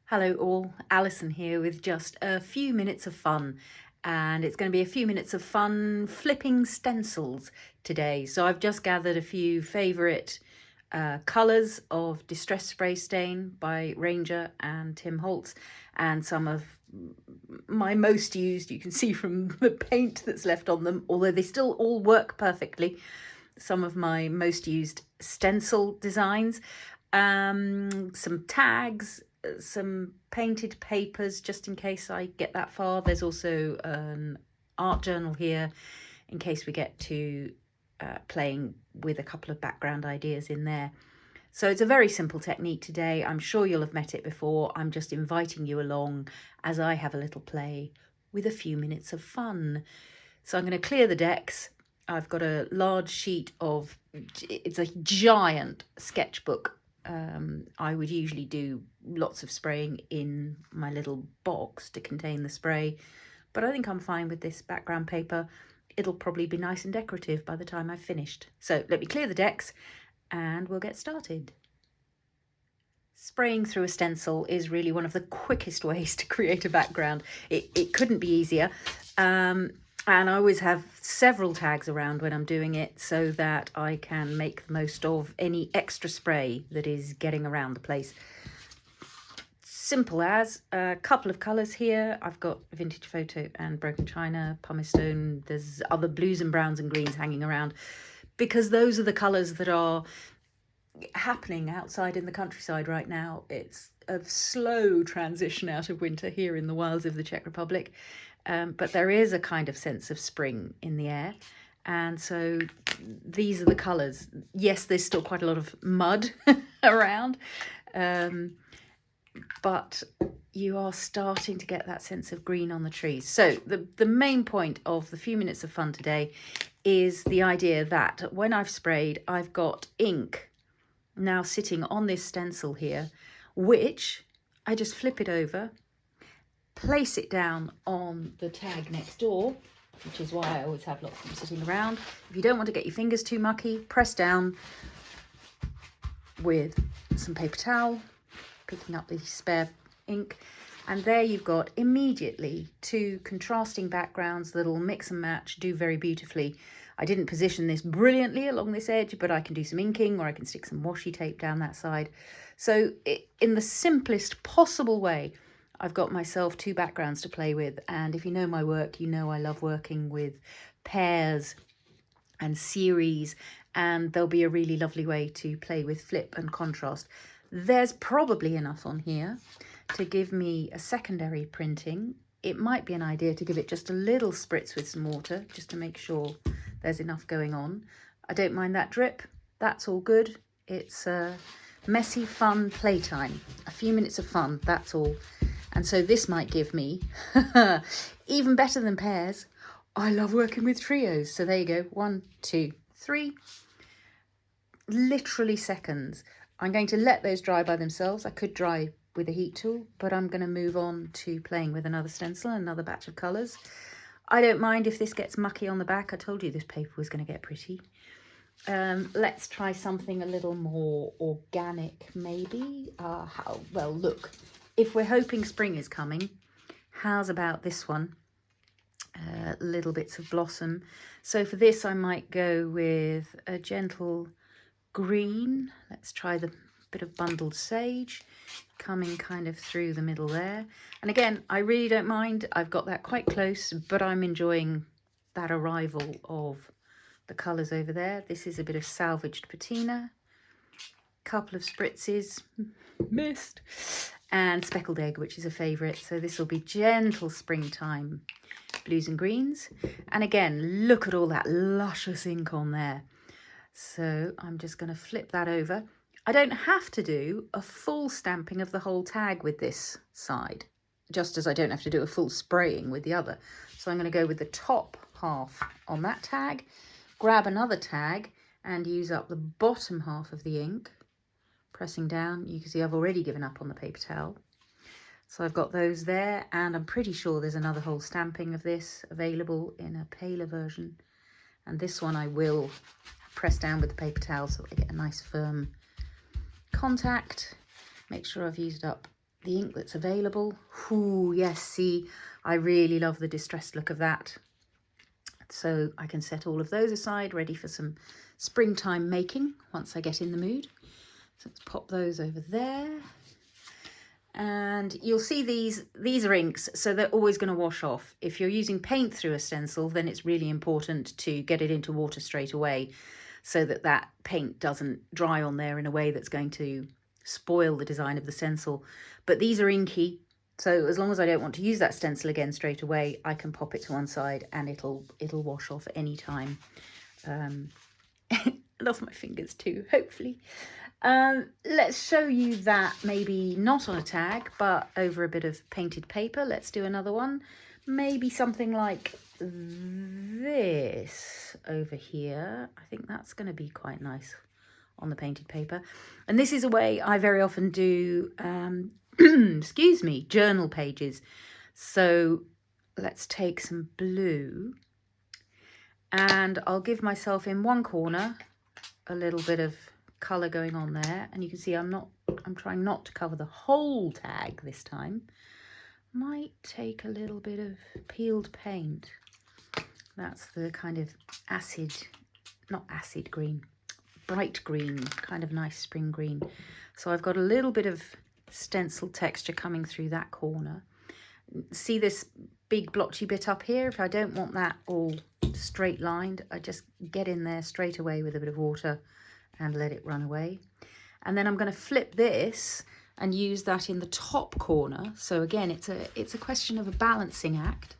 Hello all, Alison here with just a few minutes of fun, and it's going to be a few minutes of fun flipping stencils today. So I've just gathered a few favourite colours of Distress Spray Stain by Ranger and Tim Holtz, and some of my most used, you can see from the paint that's left on them, although they still all work perfectly, some of my most used stencil designs, some tags, some painted papers just in case I get that far. There's also an art journal here in case we get to playing with a couple of background ideas in there. So it's a very simple technique today. I'm sure you'll have met it before. I'm just inviting you along as I have a little play with a few minutes of fun. So I'm going to clear the decks. I've got a large sheet of, it's a giant sketchbook. I would usually do lots of spraying in my little box to contain the spray, but I think I'm fine with this background paper. It'll probably be nice and decorative by the time I've finished. So let me clear the decks and we'll get started. Spraying through a stencil is really one of the quickest ways to create a background. It couldn't be easier. And I always have several tags around when I'm doing it so that I can make the most of any extra spray that is getting around the place. Simple as, a couple of colours here. I've got Vintage Photo and Broken China, Pumice Stone. There's other blues and browns and greens hanging around because those are the colours that are happening outside in the countryside right now. It's a slow transition out of winter here in the wilds of the Czech Republic. But there is a kind of sense of spring in the air. And so these are the colours. Yes, there's still quite a lot of mud around, but you are starting to get that sense of green on the trees. So the main point of the few minutes of fun today is the idea that when I've sprayed, I've got ink now sitting on this stencil here, which I just flip it over, place it down on the tag next door, which is why I always have lots of them sitting around. If you don't want to get your fingers too mucky, press down with some paper towel, picking up the spare ink, and there you've got immediately two contrasting backgrounds that'll mix and match, do very beautifully. I didn't position this brilliantly along this edge, but I can do some inking or I can stick some washi tape down that side. So in the simplest possible way, I've got myself two backgrounds to play with, and if you know my work, you know I love working with pairs and series, and there'll be a really lovely way to play with flip and contrast. There's probably enough on here to give me a secondary printing. It might be an idea to give it just a little spritz with some water, just to make sure there's enough going on. I don't mind that drip, that's all good. It's a messy, fun playtime. A few minutes of fun, that's all. And so this might give me, even better than pairs, I love working with trios. So there you go, 1, 2, 3, literally seconds. I'm going to let those dry by themselves. I could dry with a heat tool, but I'm going to move on to playing with another stencil, another batch of colours. I don't mind if this gets mucky on the back. I told you this paper was going to get pretty. Let's try something a little more organic, maybe. Well, look. If we're hoping spring is coming, how's about this one? Little bits of blossom. So for this, I might go with a gentle green. Let's try the bit of bundled sage coming kind of through the middle there. And again, I really don't mind. I've got that quite close, but I'm enjoying that arrival of the colours over there. This is a bit of Salvaged Patina. Couple of spritzes, missed, and Speckled Egg, which is a favourite. So this will be gentle springtime blues and greens. And again, look at all that luscious ink on there. So I'm just going to flip that over. I don't have to do a full stamping of the whole tag with this side, just as I don't have to do a full spraying with the other. So I'm going to go with the top half on that tag, grab another tag and use up the bottom half of the ink. Pressing down, you can see I've already given up on the paper towel. So I've got those there, and I'm pretty sure there's another whole stamping of this available in a paler version. And this one I will press down with the paper towel so I get a nice firm contact. Make sure I've used up the ink that's available. Ooh, yes, see, I really love the distressed look of that. So I can set all of those aside, ready for some springtime making once I get in the mood. So let's pop those over there. And you'll see these are inks, so they're always going to wash off. If you're using paint through a stencil, then it's really important to get it into water straight away so that that paint doesn't dry on there in a way that's going to spoil the design of the stencil. But these are inky, so as long as I don't want to use that stencil again straight away, I can pop it to one side and it'll wash off at any time. I love my fingers too, hopefully. Let's show you that maybe not on a tag, but over a bit of painted paper. Let's do another one. Maybe something like this over here. I think that's going to be quite nice on the painted paper. And this is a way I very often do, excuse me, journal pages. So let's take some blue and I'll give myself in one corner a little bit of colour going on there, and you can see I'm trying not to cover the whole tag this time. Might take a little bit of peeled paint. That's the kind of not acid green, bright green, kind of nice spring green. So I've got a little bit of stencil texture coming through that corner. See this big blotchy bit up here? If I don't want that all straight lined, I just get in there straight away with a bit of water and let it run away. And then I'm going to flip this and use that in the top corner. So again, it's a question of a balancing act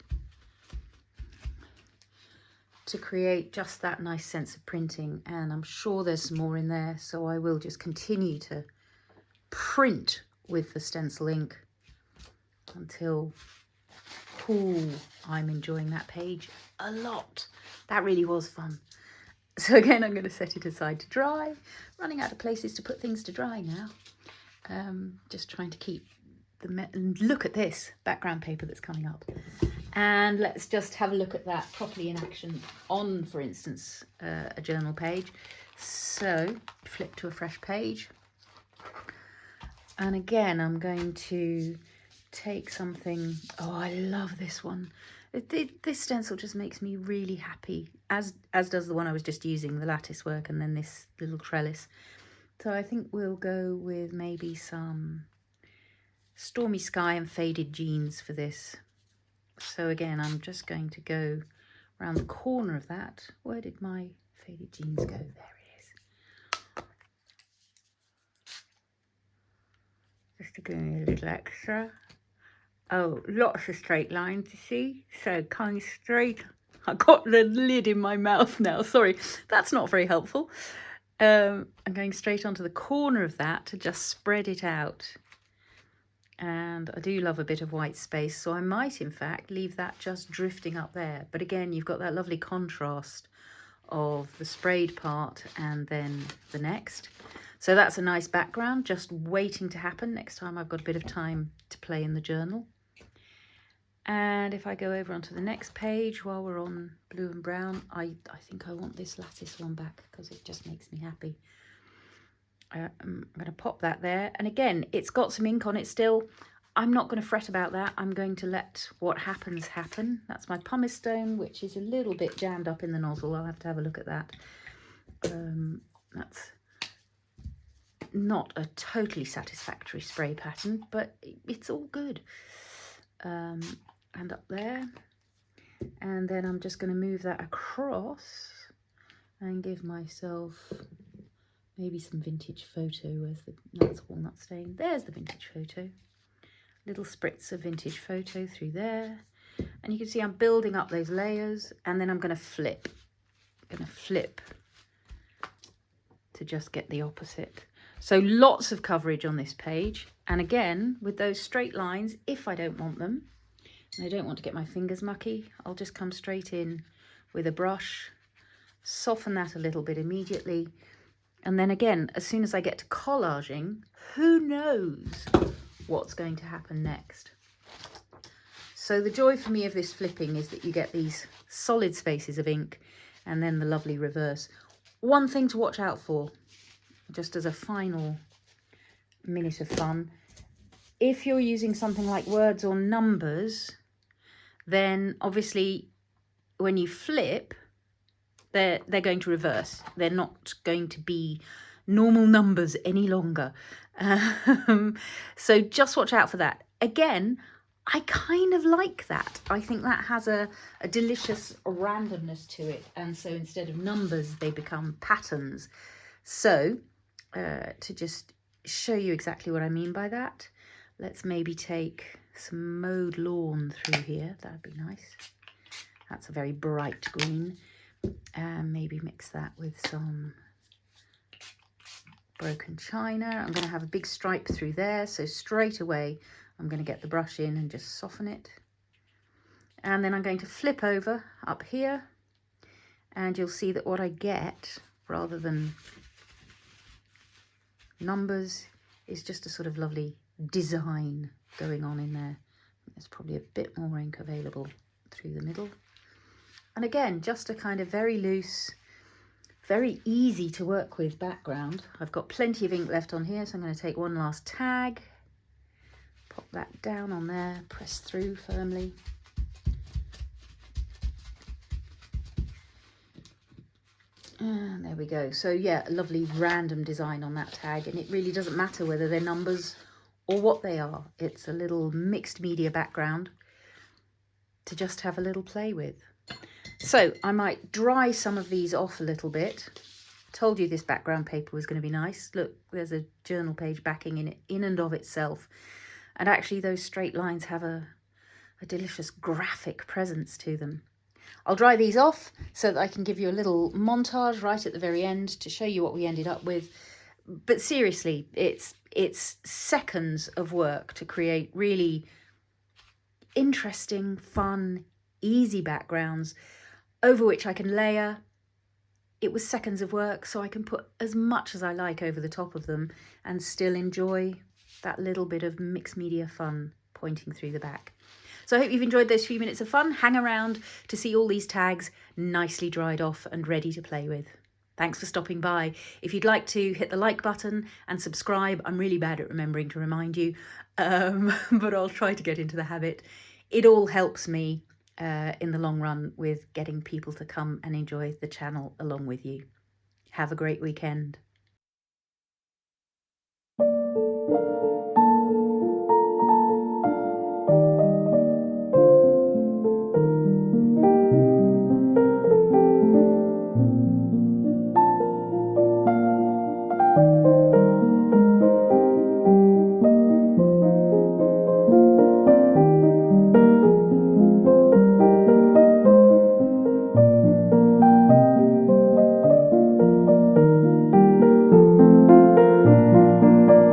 to create just that nice sense of printing. And I'm sure there's some more in there, so I will just continue to print with the stencil ink until I'm enjoying that page a lot. That really was fun. So again, I'm going to set it aside to dry. Running out of places to put things to dry now. Just trying to keep and look at this background paper that's coming up. And let's just have a look at that properly in action on, for instance, a journal page. So flip to a fresh page. And again, I'm going to take something. Oh, I love this one. This stencil just makes me really happy, as does the one I was just using, the Latticework, and then this little trellis. So I think we'll go with maybe some Stormy Sky and Faded Jeans for this. So again, I'm just going to go around the corner of that. Where did my Faded Jeans go? There it is. Just to give me a little extra. Oh, lots of straight lines, you see? So kind of straight. I got the lid in my mouth now. Sorry, that's not very helpful. I'm going straight onto the corner of that to just spread it out. And I do love a bit of white space, so I might, in fact, leave that just drifting up there. But again, you've got that lovely contrast of the sprayed part and then the next. So that's a nice background, just waiting to happen next time I've got a bit of time to play in the journal. And if I go over onto the next page while we're on blue and brown, I think I want this lattice one back because it just makes me happy. I'm going to pop that there. And again, it's got some ink on it still. I'm not going to fret about that. I'm going to let what happens happen. That's my pumice stone, which is a little bit jammed up in the nozzle. I'll have to have a look at that. That's not a totally satisfactory spray pattern, but it's all good. And up there, and then I'm just going to move that across and give myself maybe some vintage photo. Where's that's walnut stain? There's the vintage photo. Little spritz of vintage photo through there, and you can see I'm building up those layers, and then I'm going to flip. I'm going to flip to just get the opposite. So lots of coverage on this page, and again with those straight lines, if I don't want them and I don't want to get my fingers mucky, I'll just come straight in with a brush, soften that a little bit immediately, and then again, as soon as I get to collaging, who knows what's going to happen next. So the joy for me of this flipping is that you get these solid spaces of ink and then the lovely reverse. One thing to watch out for, just as a final minute of fun, If you're using something like words or numbers, then obviously when you flip, they're going to reverse. They're not going to be normal numbers any longer. So just watch out for that. Again, I kind of like that. I think that has a delicious randomness to it. And so instead of numbers, they become patterns. So to just show you exactly what I mean by that, let's maybe take some mowed lawn through here. That'd be nice. That's a very bright green. And maybe mix that with some broken china. I'm going to have a big stripe through there. So straight away, I'm going to get the brush in and just soften it. And then I'm going to flip over up here. And you'll see that what I get, rather than numbers, is just a sort of lovely design going on in there. There's probably a bit more ink available through the middle. And again, just a kind of very loose, very easy to work with background. I've got plenty of ink left on here, so I'm going to take one last tag, pop that down on there, press through firmly. And there we go. So yeah, a lovely random design on that tag, and it really doesn't matter whether they're numbers or what they are. It's a little mixed media background to just have a little play with. So I might dry some of these off a little bit. Told you this background paper was going to be nice. Look, there's a journal page backing in and of itself. And actually those straight lines have a delicious graphic presence to them. I'll dry these off so that I can give you a little montage right at the very end to show you what we ended up with. But seriously, it's seconds of work to create really interesting, fun, easy backgrounds over which I can layer. It was seconds of work, so I can put as much as I like over the top of them and still enjoy that little bit of mixed media fun pointing through the back. So I hope you've enjoyed those few minutes of fun. Hang around to see all these tags nicely dried off and ready to play with. Thanks for stopping by. If you'd like to hit the like button and subscribe, I'm really bad at remembering to remind you, but I'll try to get into the habit. It all helps me in the long run with getting people to come and enjoy the channel along with you. Have a great weekend.